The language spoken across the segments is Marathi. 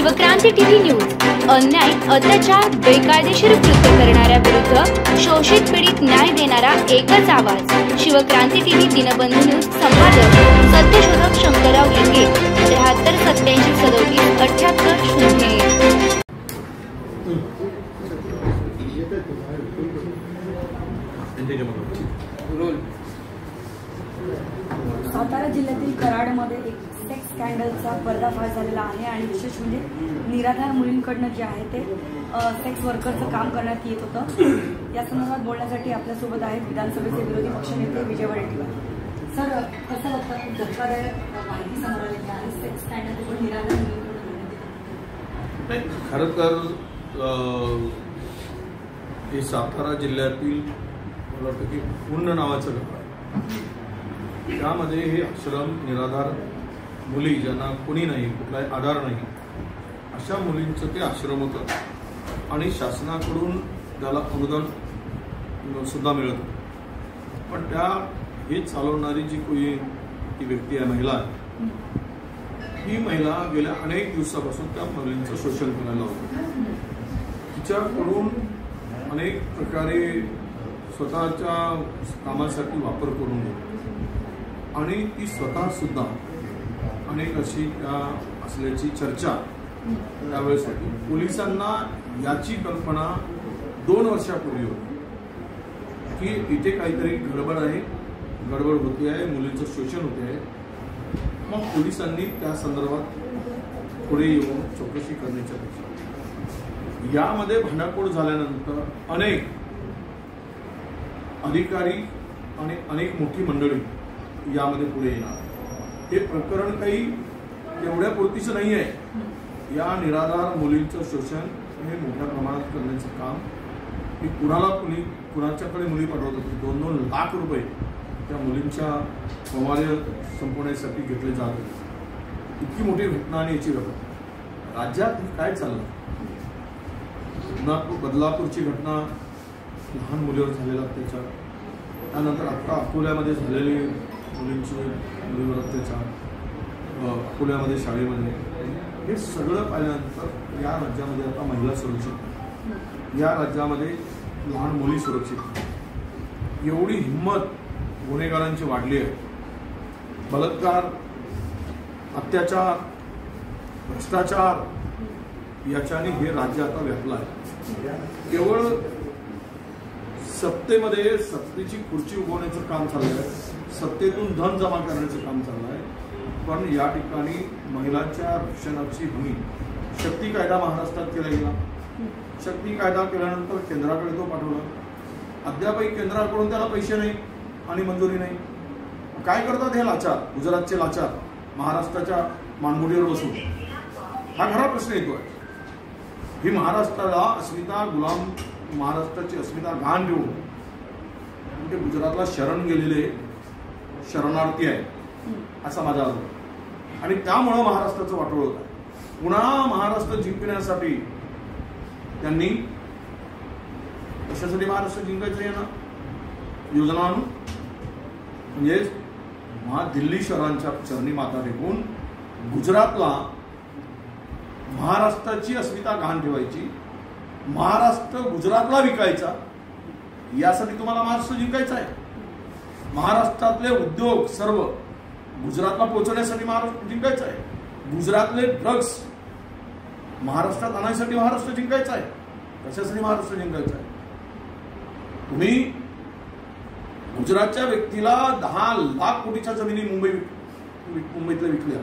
शिवक्रांती टीव्ही न्यूज अन्याय अत्याचार बेकायदेशीर कृत्य करणाऱ्या विरुद्ध शोषित पीडित न्याय देणारा एकच आवाज। शिवक्रांती टीव्ही दिनबंधू न्यूज संपादक सत्यशोधक शंकरराव लिंगे 73 87 37 78 0। सातारा जिल्ह्यातील कराडमध्ये एक सेक्स स्कॅन्डलचा पर्दाफाश झालेला आहे आणि विशेष म्हणजे निराधार मुलींकडनं जे आहे ते सेक्स वर्करचं काम करण्यात येत होतं। या संदर्भात बोलण्यासाठी आपल्यासोबत आहेत विधानसभेचे विरोधी पक्षनेते विजय वडेट्टीवार। सर, कसं वाटतं धक्कादायक माहिती समोर आलेली आहे सेक्स स्कॅन्डल निराधार मुलींकडून? खरं तर हे सातारा जिल्ह्यातील मला वाटतं की पूर्ण नावाचं गाव आहे। त्यामध्ये हे आश्रम निराधार मुली ज्यांना कोणी नाही, कुठलाही आधार नाही, अशा मुलींचं ते आश्रम होतं आणि शासनाकडून त्याला अनुदान सुद्धा मिळत होतं। पण त्या हे चालवणारी जी कोणी ती व्यक्ती आहे, महिला आहे, ही महिला गेल्या अनेक दिवसापासून त्या मुलींचं शोषण करायला होतं। तिच्याकडून अनेक प्रकारे स्वतःच्या कामासाठी वापर करून घेतो आणि ती स्वतः सुद्धा अनेक अशी त्या असल्याची चर्चा त्यावेळेस होती। पोलिसांना याची कल्पना 2 वर्षापूर्वी होती की इथे काहीतरी गडबड आहे, गडबड होते आहे, मुलींचं शोषण होते आहे। मग पोलिसांनी त्या संदर्भात पुढे येऊन चौकशी करण्याच्या पेक्षा यामध्ये भांडाफोड झाल्यानंतर अनेक अधिकारी आणि अनेक मोठी मंडळी यामध्ये पुढे येणार। हे प्रकरण काही एवढ्या पुरतीचं नाही आहे। या निराधार मुलींचं शोषण हे मोठ्या प्रमाणात करण्याचं काम की कुणाच्याकडे मुली पाठवत होती 2-2 लाख रुपये त्या मुलींच्या कौमार्य संपवण्यासाठी घेतले जात होते। इतकी मोठी घटना आणि याची घटना राज्यात काय चाललं? बदलापूरची घटना, लहान मुलीवर झालेला अत्याचार, त्यानंतर आता अकोल्यामध्ये झालेली मुलीवर अत्याचार, अकोल्यामध्ये शाळेमध्ये, हे सगळं पाहिल्यानंतर या राज्यामध्ये आता महिला सुरक्षित, या राज्यामध्ये लहान मुली सुरक्षित, एवढी हिंमत गुन्हेगारांची वाढली आहे। बलात्कार, अत्याचार, भ्रष्टाचार याच्याने हे राज्य आता व्यापलं आहे। केवळ सत्तेमध्ये सत्तेची खुर्ची उगवण्याचं काम चाललं आहे, सत्तेतून धन जमा करण्याचं काम चाललं आहे। पण या ठिकाणी महिलांच्या रक्षणाची हमी, शक्ती कायदा महाराष्ट्रात केला गेला। शक्ती कायदा केल्यानंतर केंद्राकडे तो पाठवला, अद्यापही केंद्राकडून त्याला पैसे नाही आणि मंजुरी नाही। काय करतात हे लाचार, गुजरातचे लाचार महाराष्ट्राच्या मानगुडीवर बसून? हा खरा प्रश्न येतोय। ही महाराष्ट्राला अस्मिता गुलाम, महाराष्ट्राची अस्मिता गहाण ठेवून म्हणजे गुजरातला शरण गेलेले शरणार्थी आहे असा माझा अर्थ, आणि त्यामुळं महाराष्ट्राचं वाटोळ होत आहे। पुन्हा महाराष्ट्र जिंकण्यासाठी त्यांनी कशासाठी महाराष्ट्र जिंकायचं आहे ना योजना आणून, म्हणजे दिल्ली शहरांच्या चरणी माथा टेकून गुजरातला महाराष्ट्राची अस्मिता गहाण ठेवायची, महाराष्ट्र गुजरातला विकायचा, यासाठी तुम्हाला महाराष्ट्र जिंकायचा आहे। महाराष्ट्रातले उद्योग सर्व गुजरातला पोहोचवण्यासाठी महाराष्ट्र जिंकायचा आहे। गुजरातले ड्रग्स महाराष्ट्रात आणण्यासाठी महाराष्ट्र जिंकायचा आहे। कशासाठी महाराष्ट्र जिंकायचा आहे? तुम्ही गुजरातच्या व्यक्तीला 10 लाख कोटीच्या जमिनी मुंबईतल्या विकल्या,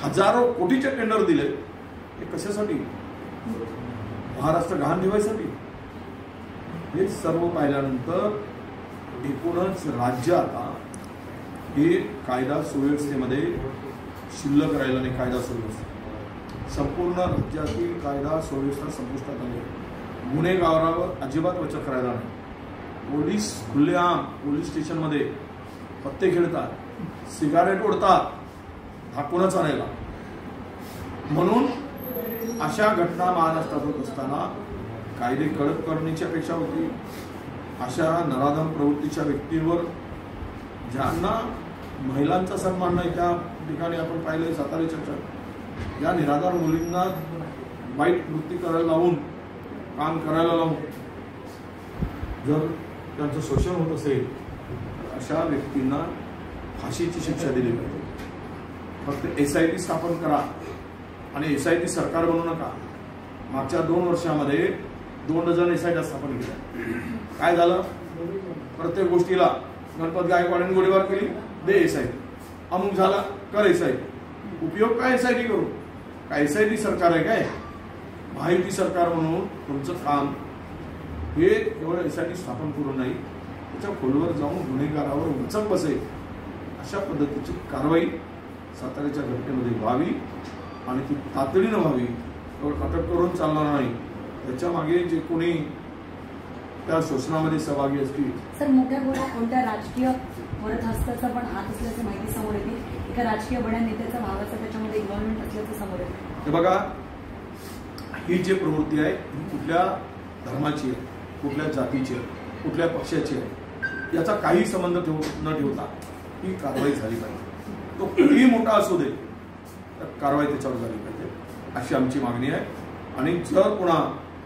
हजारो कोटीचे टेंडर दिले, हे कशासाठी? महाराष्ट्र गहाण ठेवायसाठी। हे सर्व पाहिल्यानंतर एकूणच राज्य आता हे कायदा सुव्यवस्थेमध्ये शिल्लक राहिला नाही। कायदा सुव्यवस्था संपूर्ण राज्यातील कायदा सुव्यवस्था संपुष्टात आली। गुन्हेगारावर अजिबात वचक राहिला नाही। पोलीस खुलेआम पोलीस स्टेशनमध्ये पत्ते खेळतात, सिगारेट ओढतात, धाकूनच आणायला। म्हणून अशा घटना महाराष्ट्रात होत असताना कायदे कडक करण्याची अपेक्षा होती। अशा नराधम प्रवृत्तीच्या व्यक्तींवर ज्यांना महिलांचा सन्मान नाही, त्या ठिकाणी आपण पाहिलं सातारा चर्चा या निराधार मुलींना वाईट वृत्ती करायला लावून, काम करायला लावून जर त्यांचं शोषण होत असेल तर अशा व्यक्तींना फाशीची शिक्षा दिली पाहिजे. फक्त SIT स्थापन करा आणि SIT सरकार बनवू नका. मागच्या 2 वर्षामध्ये 2 डझन SIT स्थापन केल्या. काय झालं? प्रत्येक गोष्टीला गणपत गायकवाडांनी गोळीबार केली, दे SIT. अमुक झाला, कर SIT. उपयोग काय SIT करू? काय SIT सरकार आहे काय? महायुती सरकार म्हणून तुमचं काम हे केवळ SIT स्थापन करून नाही, त्याच्या खोलवर जाऊन गुन्हेगारावर उचक बसेल अशा पद्धतीची कारवाई साताऱ्याच्या घटनेमध्ये व्हावी आणि ती तातडीनं व्हावी. केवळ अटक करून चालणार नाही, त्याच्या मागे जे कोणी त्या शोषणामध्ये सहभागी असतील. सर, मोठ्या कोणत्या राजकीय वरदहस्ताचा पण हात असल्याची माहिती समोर येते. एका राजकीय बड्या नेत्याचा भावाचा त्याच्यामध्ये इन्व्हॉल्वमेंट असल्याचं समोर येते. हे बघा, ही जी प्रवृत्ती आहे ही कुठल्या धर्माची आहे, कुठल्या जातीची आहे, कुठल्या पक्षाची आहे याचा काही संबंध न ठेवता ही कारवाई झाली पाहिजे. तो कितीही मोठा असू दे तर कारवाई त्याच्यावर झाली पाहिजे अशी आमची मागणी आहे. आणि जर पुन्हा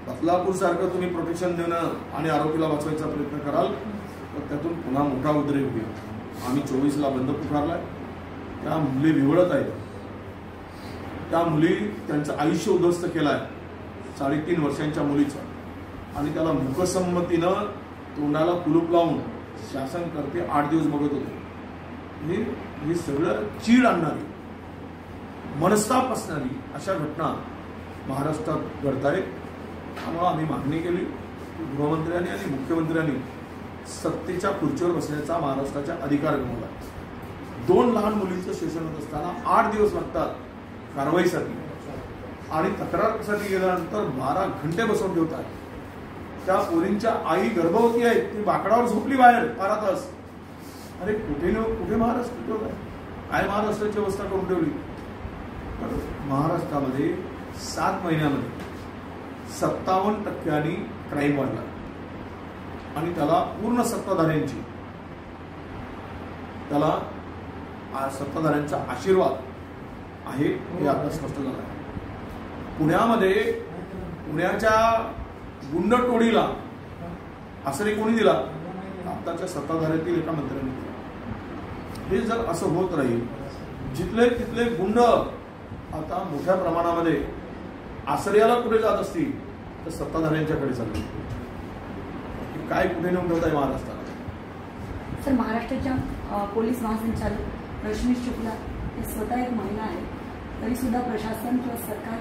बदलापूर सारखं तुम्ही प्रोटेक्शन देणं आणि आरोपीला वाचवायचा प्रयत्न कराल तर त्यातून पुन्हा मोठा उद्रेक होईल. आम्ही 24ला बंद पुकारलाय. त्या मुली विवळत आहेत, त्या मुली त्यांचं आयुष्य उद्ध्वस्त केलं आहे 3.5 वर्षांच्या मुलीचं, आणि त्याला मूकसंमतीनं तोंडाला कुलूप लावून शासन करते 8 दिवस बघत होते. हे सगळं चीड आणणारी, मनस्ताप असणारी अशा घटना महाराष्ट्रात घडत आहेत. त्यामुळे आम्ही मागणी केली की गृहमंत्र्यांनी आणि मुख्यमंत्र्यांनी सत्तेच्या खुर्चीवर बसण्याचा महाराष्ट्राचा अधिकार गमावला. 2 लहान मुलींचं शोषण होत असताना 8 दिवस लागतात कारवाईसाठी, आणि तक्रारसाठी गेल्यानंतर 12 घंटे बसवून ठेवतात. त्या पोरींच्या आई गर्भवती आहे, ती बाकडावर झोपली बाहेर 12 तास. अरे कुठे महाराष्ट्र ठेवलाय? काय महाराष्ट्राची अवस्था करून ठेवली? महाराष्ट्रामध्ये 7 महिन्यामध्ये 57% क्राईम वाढला, आणि त्याला पूर्ण सत्ताधाऱ्यांचा आशीर्वाद आहे हे आता स्पष्ट झालं आहे. पुण्याच्या गुंड टोळीला आश्रय कोणी दिला? आताच्या सत्ताधाऱ्यातील एका मंत्र्यांनी दिला. हे जर असं होत राहील, जिथले तिथले गुंड आता मोठ्या प्रमाणामध्ये आश्रयाला कुठे जात असतील तर सत्ताधाऱ्यांच्याकडे चालले. काय कुठे नेऊन ठेवत आहे महाराष्ट्रात? सर, महाराष्ट्राच्या पोलीस महासंचालक रश्मी शुक्ला हे स्वतः एक महिला आहे, तरी सुद्धा प्रशासन किंवा सरकार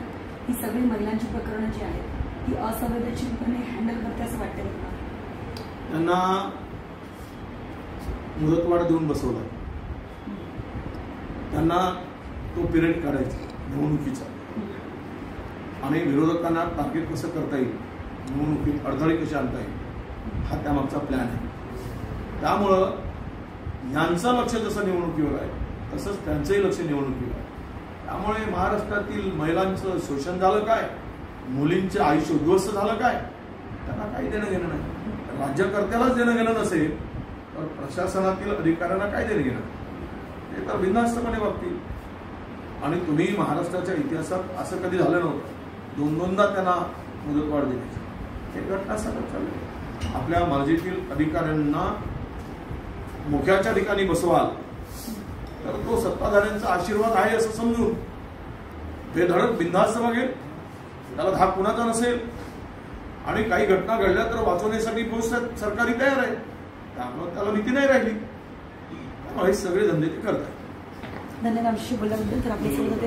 ही सगळी महिलांची प्रकरणं जी आहेत ती असंवेदनशीलपणे हँडल करते असं वाटतं. त्यांना मुदतवाढ देऊन बसवलं, त्यांना तो पिरियड काढायचा निवडणुकीचा, आणि विरोधकांना टार्गेट कसं करता येईल, निवडणुकीत अडथळे कसे आणता येईल हा त्यामागचा प्लॅन आहे. त्यामुळं यांचं लक्ष जसं निवडणुकीवर आहे तसंच त्यांचंही लक्ष निवडणुकीवर आहे. त्यामुळे महाराष्ट्रातील महिलांचं शोषण झालं काय, मुलींचं आयुष्य उद्ध्वस्त झालं काय, त्यांना काही देणं घेणं नाही. राज्यकर्त्यालाच देणं घेणं नसेल तर प्रशासनातील अधिकाऱ्यांना काय देणं घेणं? हे तर बिनधास्तपणे वागतील. आणि तुम्ही महाराष्ट्राच्या इतिहासात असं कधी झालं नव्हतं 2-2दा त्यांना मुदतवाढ दिली. हे घटना सतत चालली. आपल्या मर्जीतील अधिकाऱ्यांना मुख्याच्या ठिकाणी बसवाल तर तो सत्ताधाऱ्यांचा आशीर्वाद आहे असं समजून बेधडक बिनधास्त बघेल, त्याला धाक कुणाचा नसेल, आणि काही घटना घडल्या तर वाचवण्यासाठी पोस्ट सरकारी तयार आहे. त्यामुळे त्याला भीती नाही राहिली. त्यामुळे हे सगळे धंदे ते करतात. धन्यवाद बोलल्याबद्दल. तर आपल्यासोबत